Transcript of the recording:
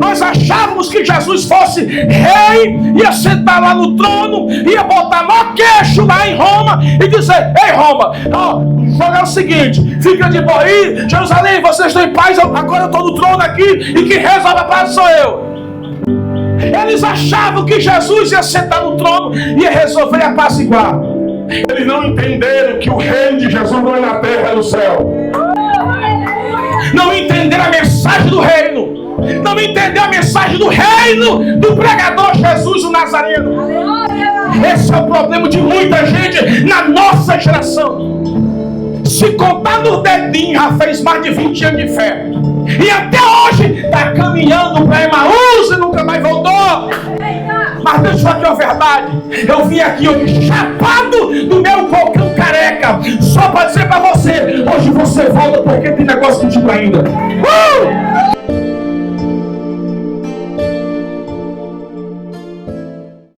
Nós achávamos que Jesus fosse rei, ia sentar lá no trono, ia botar mó queixo lá em Roma e dizer: ei Roma, ó, jogar o seguinte, fica de boa aí, Jerusalém, vocês estão em paz, agora eu estou no trono aqui e quem resolve a paz sou eu. Eles achavam que Jesus ia sentar no trono e ia resolver e apaciguar. Eles não entenderam que o reino de Jesus não é na terra, é no céu. Não entenderam a mensagem do reino. Não entenderam a mensagem do reino do pregador Jesus o Nazareno. Esse é o problema de muita gente na nossa geração. Se contar no dedinho, já fez mais de 20 anos de fé. E até hoje está caminhando para Emaús e nunca mais voltou. Mas deixa eu falar aqui uma verdade. Eu vim aqui hoje chapado do meu cocão careca, só para dizer para você: hoje você volta porque tem negócio contigo ainda.